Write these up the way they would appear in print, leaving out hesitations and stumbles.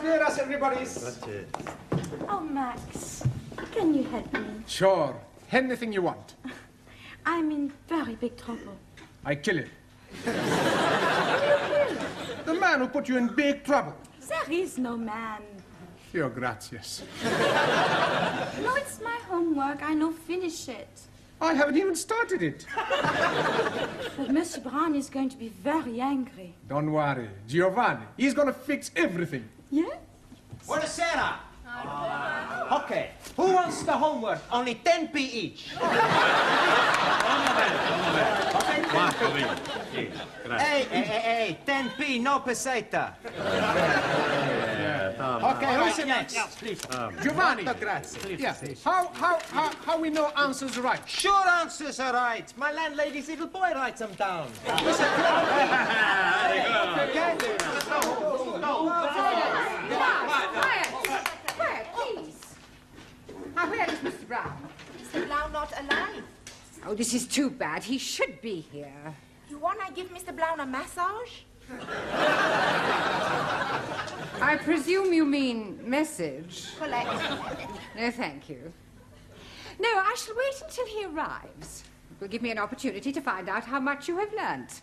buenas, everybody. Oh, Max, can you help me? Sure. Anything you want. I'm in very big trouble. I kill him. The man who put you in big trouble. There is no man. Your gracias. No, it's my homework. I know finish it. I haven't even started it. But Monsieur Brown is going to be very angry. Don't worry. Giovanni, he's going to fix everything. Yeah? Buonasera. Okay, who wants the homework? Only 10p each. Hey, 10p, no peseta. Okay, who's next? Giovanni. Grazie. Yeah. How we know answers right? Sure answers are right. My landlady's little boy writes them down. Quiet, please. Now, where is Mr. Brown? Mr. Blau not alive. Oh, this is too bad. He should be here. You wanna give Mr. Blau a massage? I presume you mean message. Collect. No, thank you. No, I shall wait until he arrives. It will give me an opportunity to find out how much you have learnt.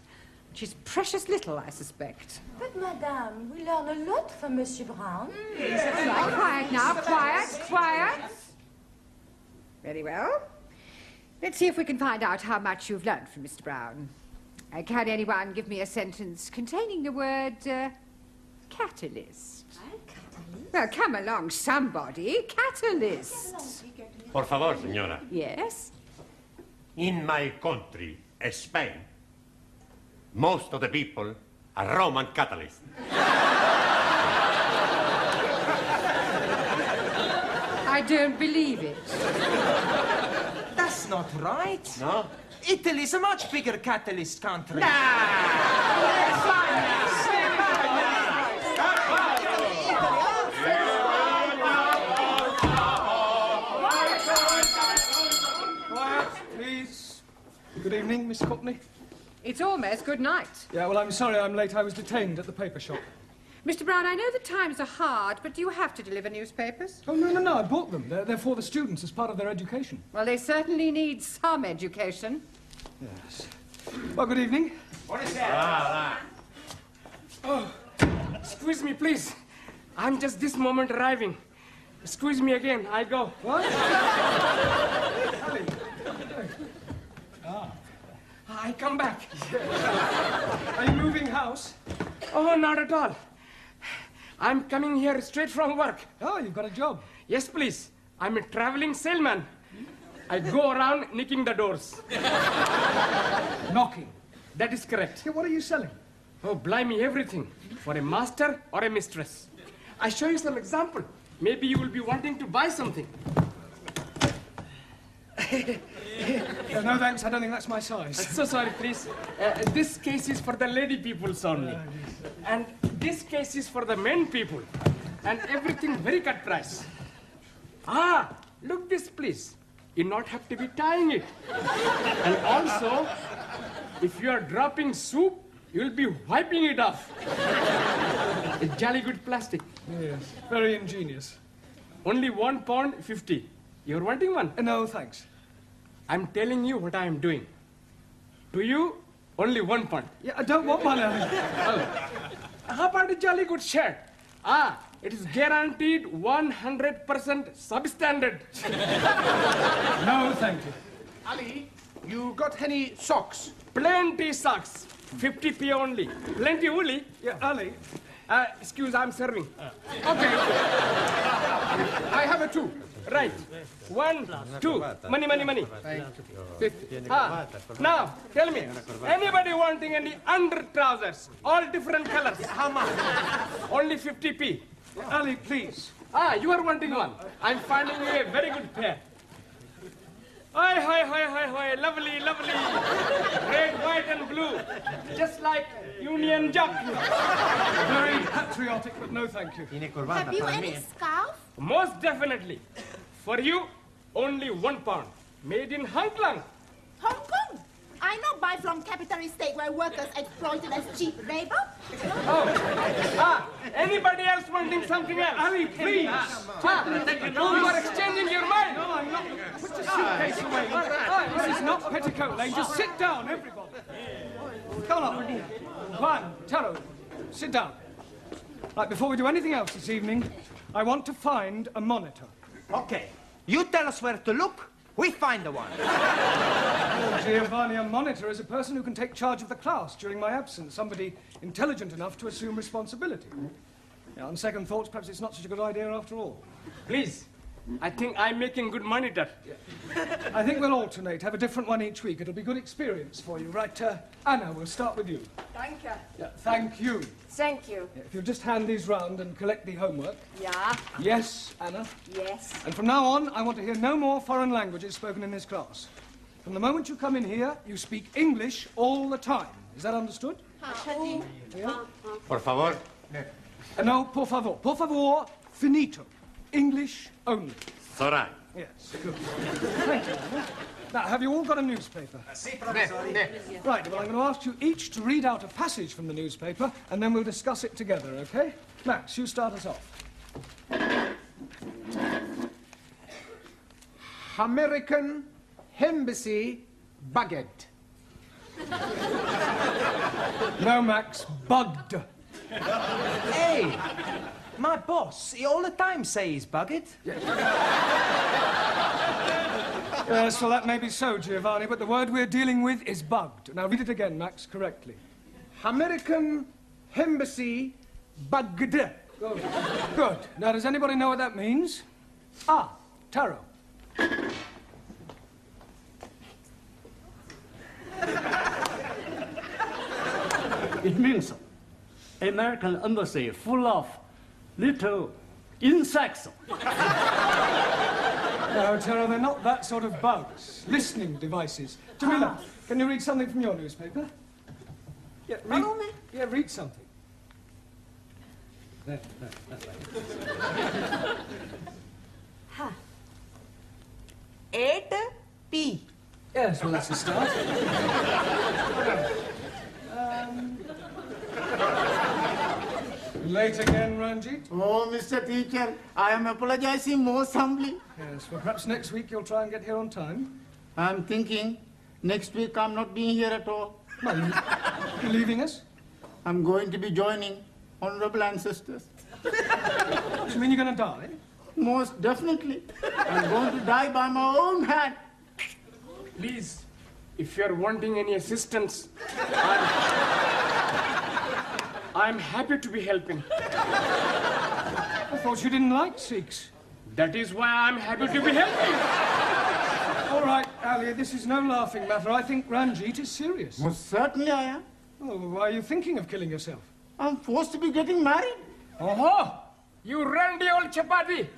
Which is precious little, I suspect. But, Madame, we learn a lot from Monsieur Brown. Right, quiet now, quiet. Very well. Let's see if we can find out how much you've learnt from Mr. Brown. Can anyone give me a sentence containing the word catalyst? Catalyst? Well, come along, somebody. Catalyst. Por favor, señora. Yes? In my country, Spain, most of the people are Roman Catholics. I don't believe it. That's not right. No? Italy's a much bigger catalyst country. Quiet, please. Good evening, Miss Courtney. It's almost good night. Yeah, well, I'm sorry I'm late. I was detained at the paper shop. Mr. Brown, I know the times are hard, but do you have to deliver newspapers? Oh, no, I bought them. They're for the students as part of their education. Well, they certainly need some education. Yes. Well, good evening. What is that? Oh, excuse me, please. I'm just this moment arriving. Excuse me again. I go. What? I come back. Are you moving house? Oh, not at all. I'm coming here straight from work. Oh, you've got a job. Yes, please. I'm a traveling salesman. I go around nicking the doors. Knocking. That is correct. Yeah, what are you selling? Oh, blimey, everything. For a master or a mistress. I show you some example. Maybe you will be wanting to buy something. No, thanks. I don't think that's my size. So sorry, please. This case is for the lady peoples only. And this case is for the men people. And everything very cut price. Ah, look this, please. You not have to be tying it. And also, if you are dropping soup, you'll be wiping it off. It's jolly good plastic. Yes, very ingenious. Only £1.50. You're wanting one? No, thanks. I'm telling you what I am doing. To you, only £1. Yeah, I don't want one. Oh. How about a jolly good shirt? Ah, it is guaranteed 100% substandard. No, thank you. Ali, you got any socks? Plenty socks. 50p only. Plenty woolly. Yeah, Ali. Excuse, I'm serving. Okay. I have a two. Right. 1, 2. Money. 50. Now, tell me, anybody wanting any under trousers? All different colors. How much? Only 50p. Ali, please. Ah, you are wanting one. I'm finding you a very good pair. Hi. Lovely. Red, white, and blue. Just like Union Jack. Very patriotic, but no, thank you. Have you any scarf? Most definitely. For you, only £1. Made in Hong Kong. Hong Kong? I know buy from capitalist state where workers exploited as cheap labor. Anybody else wanting something else? Ali, please! You are exchanging your mind. No, I'm not. Put your suitcase away. This is not Petticoat Lane. Just sit down, everybody. Come on. Juan, Taro, sit down. Right, before we do anything else this evening, I want to find a monitor. Okay. You tell us where to look, we find the one. Oh, Giovanni, a monitor is a person who can take charge of the class during my absence, somebody intelligent enough to assume responsibility. Yeah, on second thoughts, perhaps it's not such a good idea after all. Please, I think I'm making good monitor. I think we'll alternate, have a different one each week. It'll be good experience for you. Right, Anna, we'll start with you. Thank you. Yeah, thank you. Thank you. Yeah, if you'll just hand these round and collect the homework. Yeah. Yes, Anna. Yes. And from now on, I want to hear no more foreign languages spoken in this class. From the moment you come in here, you speak English all the time. Is that understood? Yeah? Por favor. No, por favor. Por favor, finito. English only. Sorai. Yes, good. Thank you, Anna. Now, have you all got a newspaper? Right, well, I'm going to ask you each to read out a passage from the newspaper, and then we'll discuss it together, okay? Max, you start us off. American Embassy Baguette. No, Max, bugged. Hey, my boss, he all the time say he's bugged. Yes, well, that may be so, Giovanni, but the word we're dealing with is bugged. Now, read it again, Max, correctly. American Embassy Baguette. Good. Good. Now, does anybody know what that means? Ah, Taro. It means American embassy full of little insects. No, Taro, they're not that sort of bugs. Listening devices. Jamila, can you read something from your newspaper? Yeah, read something. There, that's right. 8P. Yes, well, that's a start. Late again, Ranjit? Oh, Mr. Teacher, I am apologizing most humbly. Yes, well, perhaps next week you'll try and get here on time. I'm thinking next week I'm not being here at all. No, you're leaving us? I'm going to be joining honorable ancestors. Do you mean you're going to die? Most definitely. I'm going to die by my own hand. Please, if you're wanting any assistance, I'm happy to be helping. I thought you didn't like Sikhs. That is why I'm happy to be helping. All right, Ali, this is no laughing matter. I think Ranjit is serious. Most certainly I am. Oh, why are you thinking of killing yourself? I'm forced to be getting married. Oh, you randy old chapati.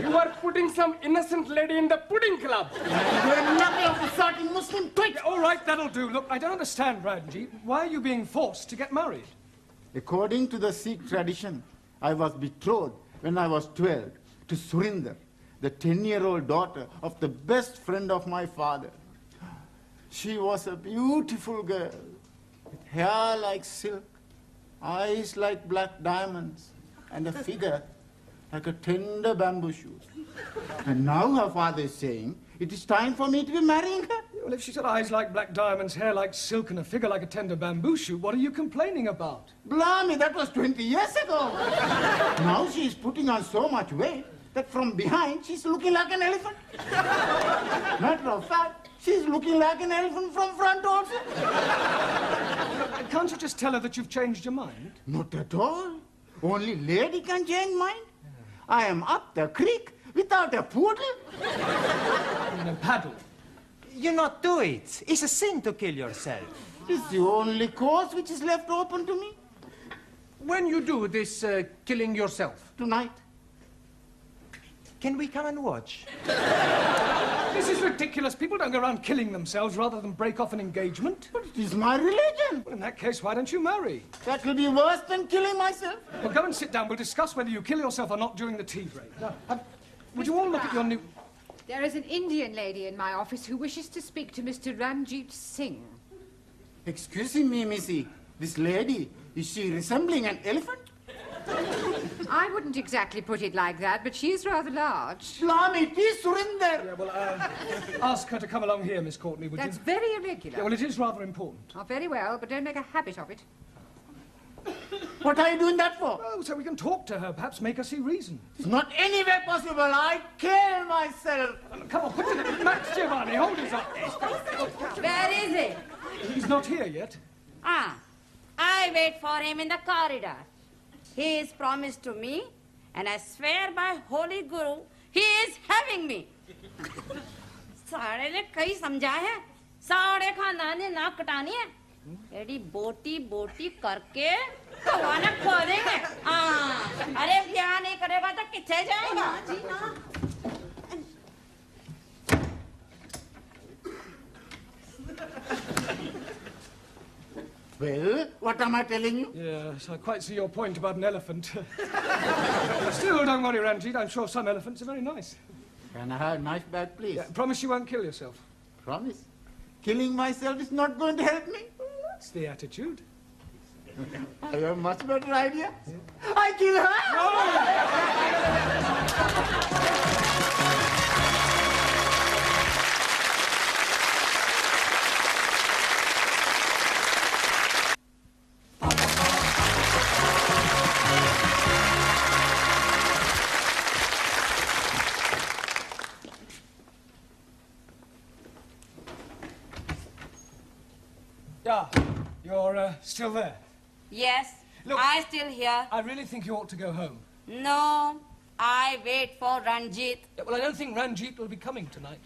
You are putting some innocent lady in the pudding club. You're nothing of the sort in Muslim twit. Yeah, all right, that'll do. Look, I don't understand, Ranjit. Why are you being forced to get married? According to the Sikh tradition, I was betrothed when I was 12 to Surinder, the 10-year-old daughter of the best friend of my father. She was a beautiful girl, with hair like silk, eyes like black diamonds, and a figure like a tender bamboo shoot. And now her father is saying, it is time for me to be marrying her. Well, if she's got eyes like black diamonds, hair like silk, and a figure like a tender bamboo shoot, what are you complaining about? Blimey, that was 20 years ago. Now she is putting on so much weight that from behind she's looking like an elephant. Matter of fact, she's looking like an elephant from front also. Can't you just tell her that you've changed your mind? Not at all. Only lady can change mind. I am up the creek without a poodle. In a paddle. You not do it. It's a sin to kill yourself. It's the only course which is left open to me. When you do this killing yourself? Tonight. Can we come and watch? This is ridiculous. People don't go around killing themselves rather than break off an engagement. But it is my religion. Well, in that case, why don't you marry? That will be worse than killing myself. Well, go and sit down. We'll discuss whether you kill yourself or not during the tea break. Now, would you all look at your new... There is an Indian lady in my office who wishes to speak to Mr. Ranjit Singh. Excuse me, missy. This lady, is she resembling an elephant? I wouldn't exactly put it like that, but she is rather large. Blimey, it is Surinder. Yeah, well, ask her to come along here, Miss Courtney, would That's you? very irregular. Yeah, well, it is rather important. Oh, very well, but don't make a habit of it. What are you doing that for? Oh, so we can talk to her, perhaps make her see reason. It's not anywhere possible. I kill myself. Come on, put it. Max Giovanni, hold his up. Where is he? He's not here yet. Ah, I wait for him in the corridor. He is promised to me, and I swear by Holy Guru, he is having me. सारे ने कई समझा है, सारे खानदान ने नाक कटानी है, एडी बोटी बोटी करके कवाना खो देंगे। अरे ब्याह नहीं करेगा तो किथे जाएगा? जी ना। Well, what am I telling you? Yes, I quite see your point about an elephant. Still, don't worry, Ranjit. I'm sure some elephants are very nice. Can I have a nice bag, please? Yeah, promise you won't kill yourself. Promise. Killing myself is not going to help me. That's the attitude. I have a much better idea. I kill her! Yeah, you're still there. Yes, Look, I still here. I really think you ought to go home. No, I wait for Ranjit. Yeah, well, I don't think Ranjit will be coming tonight.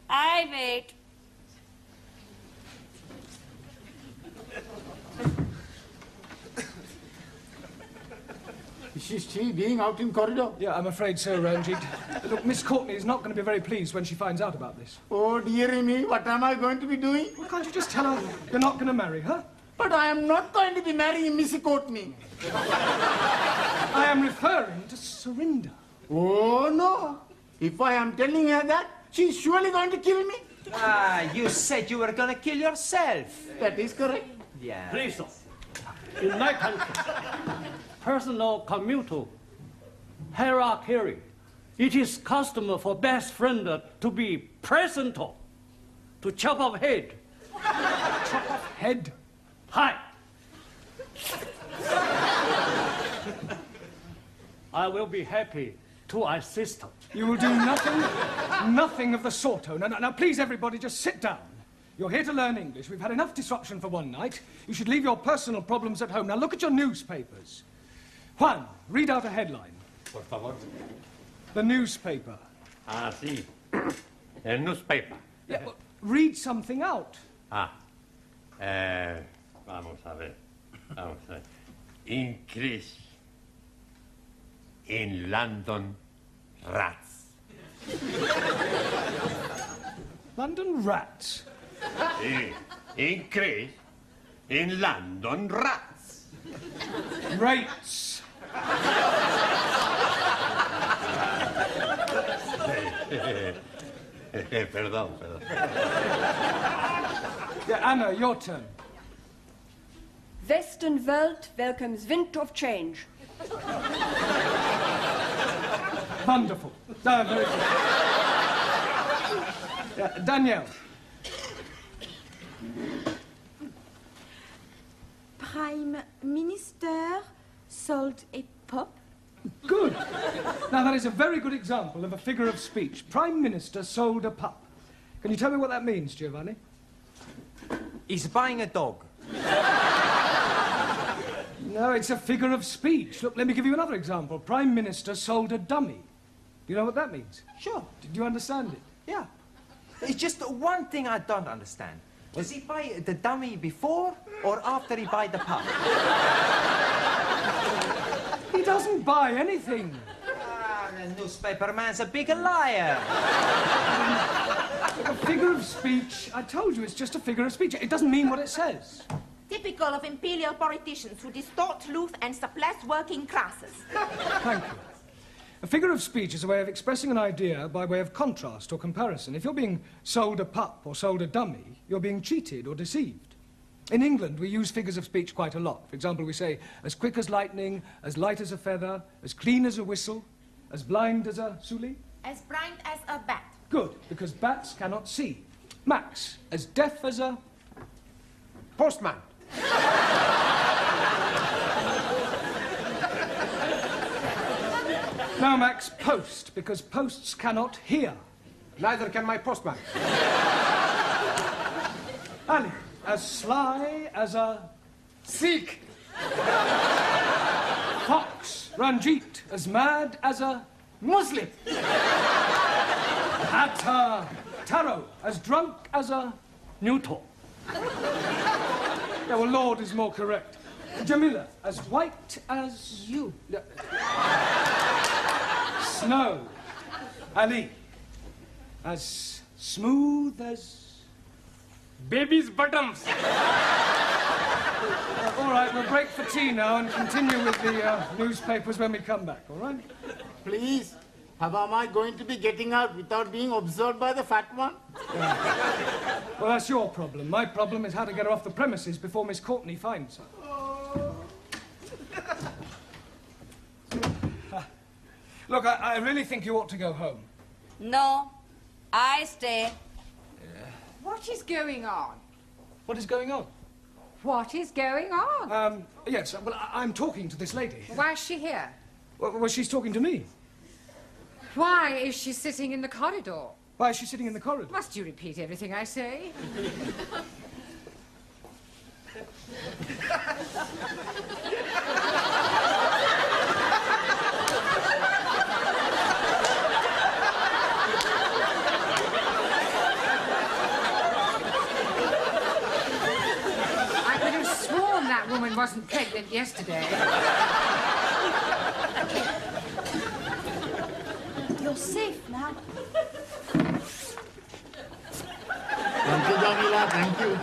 I wait. Is she still being out in corridor? Yeah, I'm afraid so, Ranjit. Look, Miss Courtney is not going to be very pleased when she finds out about this. Oh, dearie me, what am I going to be doing? Well, can't you just tell her you're not going to marry her? But I am not going to be marrying Missy Courtney. I am referring to Surinder. Oh, no. If I am telling her that, she's surely going to kill me. You said you were going to kill yourself. That is correct. Yeah. Please, sir. In my country, personal commutal hierarchy, it is custom for best friend to be present to chop off head. Chop off head? Hi. I will be happy to assist. You will do nothing of the sort. Oh, now, please, everybody, just sit down. You're here to learn English. We've had enough disruption for one night. You should leave your personal problems at home. Now, look at your newspapers. Juan, read out a headline. Por favor. The newspaper. Ah, sí. El newspaper. Yeah, well, read something out. Vamos a ver. Increase in London rats. London rats. Increase in London rats. Rates. Perdón. Yeah, Anna, your turn. Western World welcomes wind of change. Wonderful. Very good. Yeah, Danielle. Prime Minister sold a pup. Good. Now, that is a very good example of a figure of speech. Prime Minister sold a pup. Can you tell me what that means, Giovanni? He's buying a dog. No, it's a figure of speech. Look, let me give you another example. Prime Minister sold a dummy. Do you know what that means? Sure. Did you understand it? Yeah. It's just one thing I don't understand. Does he buy the dummy before or after he buy the pup? He doesn't buy anything. The newspaper man's a big liar. A figure of speech, I told you, it's just a figure of speech. It doesn't mean what it says. Typical of imperial politicians who distort truth and suppress working classes. Thank you. A figure of speech is a way of expressing an idea by way of contrast or comparison. If you're being sold a pup or sold a dummy, you're being cheated or deceived. In England, we use figures of speech quite a lot. For example, we say, as quick as lightning, as light as a feather, as clean as a whistle, as blind as a suli. As blind as a bat. Good, because bats cannot see. Max, as deaf as a... Postman. Now, Max, post, because posts cannot hear. Neither can my postman. Ali, as sly as a... Sikh. Fox. Ranjit, as mad as a... Muslim. Hatta. Taro, as drunk as a... Neutral. Yeah, well, Lord is more correct. Jamila, as white as... You. Snow. Ali, as smooth as... Baby's bottoms. All right, we'll break for tea now and continue with the newspapers when we come back, all right? Please, how am I going to be getting out without being observed by the fat one? Yeah. Well, that's your problem. My problem is how to get her off the premises before Miss Courtney finds her. Look, I really think you ought to go home. No, I stay. What is going on? What is going on? What is going on? Yes, well, I'm talking to this lady. Why is she here? Well, she's talking to me. Why is she sitting in the corridor? Why is she sitting in the corridor? Must you repeat everything I say? I could have sworn that woman wasn't pregnant yesterday. You're safe now. Thank you, Jamila, thank you.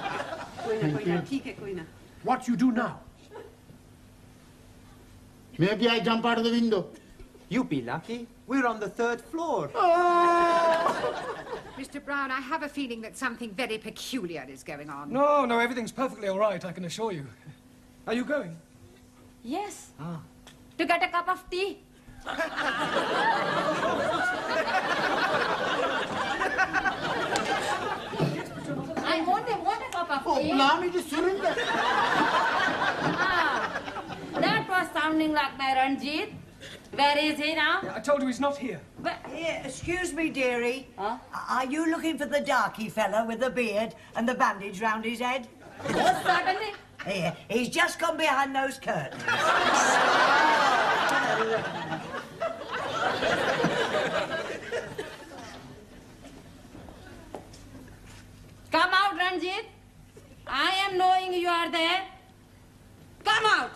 What you do now? Maybe I jump out of the window. You be lucky. We're on the 3rd floor. Mr. Brown, I have a feeling that something very peculiar is going on. No, everything's perfectly all right, I can assure you. Are you going? Yes. Ah. To get a cup of tea. I want a cup of Oh, tea. blimey, just surrender. Ah, that was sounding like my Ranjit. Where is he now? I told you he's not here. But, Excuse me, dearie. Huh? Are you looking for the darky fella with the beard and the bandage round his head? Certainly. Here, he's just gone behind those curtains. Come out, Ranjit. I am knowing you are there. Come out.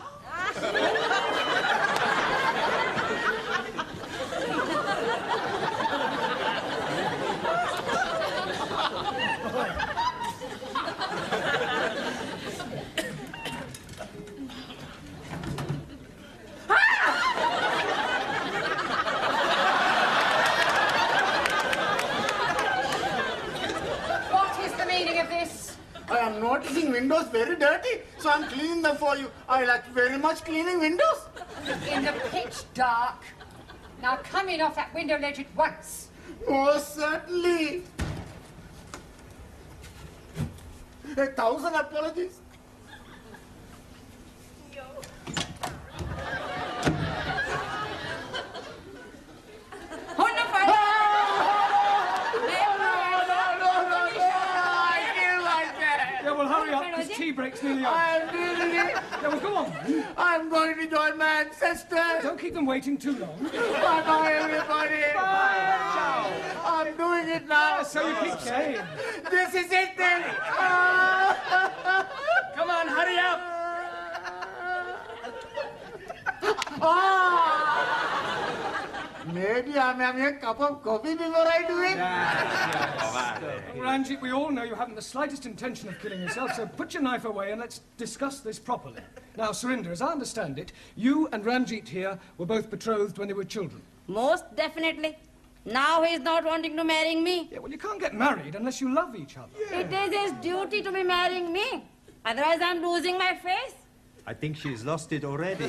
What is the meaning of this? I am noticing windows very dirty, so I'm cleaning them for you. I like very much cleaning windows. In the pitch dark. Now come in off that window ledge at once. Most certainly. 1,000 apologies. Yeah, well, hurry up, this tea break's nearly over. I'm doing it. Yeah, well, go on, then. I'm going to join my ancestors. Don't keep them waiting too long. Bye-bye, everybody. Bye. I'm doing it now. So you keep saying. This is it then. Come on, hurry up. Maybe I'm having a cup of coffee before I do it. Ranjit, we all know you haven't the slightest intention of killing yourself, so put your knife away and let's discuss this properly. Now, Surinder, as I understand it, you and Ranjit here were both betrothed when they were children. Most definitely. Now he is not wanting to marry me. Yeah, well, you can't get married unless you love each other. It is his duty to be marrying me. Otherwise, I'm losing my face. I think she's lost it already.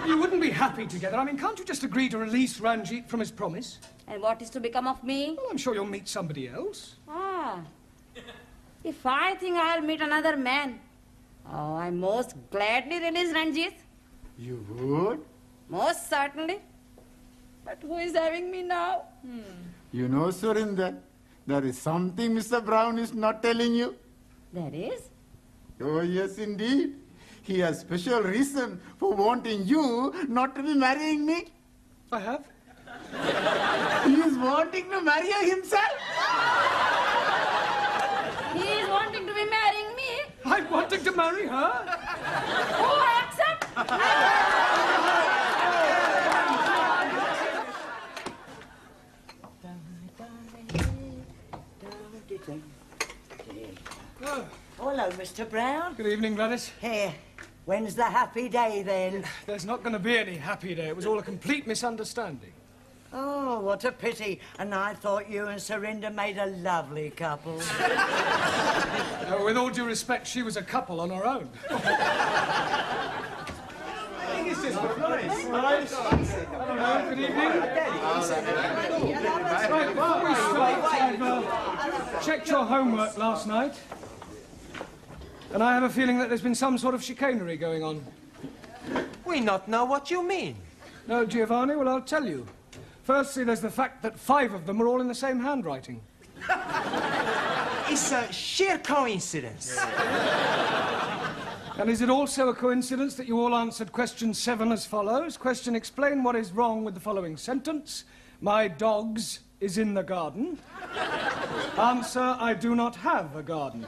You wouldn't be happy together. I mean, can't you just agree to release Ranjit from his promise? And what is to become of me? Well, I'm sure you'll meet somebody else. Ah. If I think I'll meet another man, I most gladly release Ranjit. You would? Most certainly. But who is having me now? You know, Surinder, there is something Mr. Brown is not telling you. There is? Oh, yes, indeed. He has special reason for wanting you not to be marrying me. I have? He is wanting to marry you himself. He is wanting to be marrying me. I'm wanting to marry her. Oh, I accept. Hello, Mr. Brown. Good evening, Gladys. Here. When's the happy day, then? There's not going to be any happy day. It was all a complete misunderstanding. Oh, what a pity. And I thought you and Surinder made a lovely couple. With all due respect, she was a couple on her own. Hello, good evening. Right, before we start, I've checked your homework last night, and I have a feeling that there's been some sort of chicanery going on. We not know what you mean. No, Giovanni? Well, I'll tell you. Firstly, there's the fact that 5 of them are all in the same handwriting. It's a sheer coincidence. And is it also a coincidence that you all answered question 7 as follows? Question, explain what is wrong with the following sentence. My dogs is in the garden. Answer, I do not have a garden.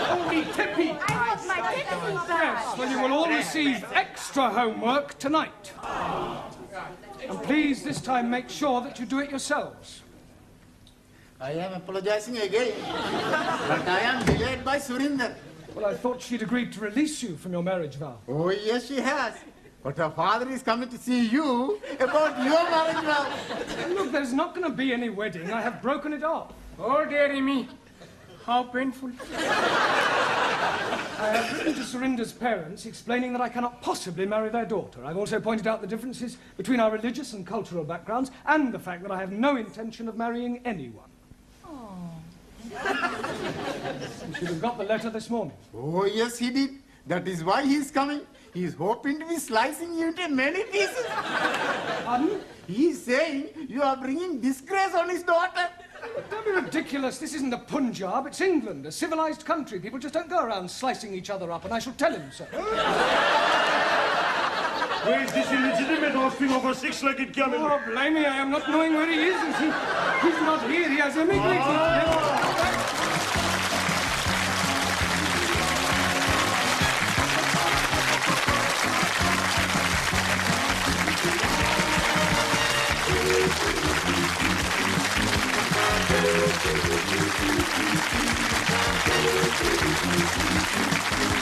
Only Tippy. I want my Tippy back. Yes, well, you will all receive extra homework tonight. And please, this time, make sure that you do it yourselves. I am apologizing again. But I am delayed by Surinder. Well, I thought she'd agreed to release you from your marriage vow. Oh, yes, she has. But her father is coming to see you about your marriage vow. Look, there's not going to be any wedding. I have broken it off. Oh, dearie me. How painful. I have written to Surinder's parents explaining that I cannot possibly marry their daughter. I've also pointed out the differences between our religious and cultural backgrounds and the fact that I have no intention of marrying anyone. You should have got the letter this morning. Oh, yes, he did. That is why he is coming. He is hoping to be slicing you into many pieces. Pardon? He is saying you are bringing disgrace on his daughter. Don't be ridiculous. This isn't the Punjab. It's England, a civilized country. People just don't go around slicing each other up, and I shall tell him so. Where is this illegitimate offspring of a 6-legged camel? Oh, blimey, I am not knowing where he is. He's not here. He has emigrated. Thank you.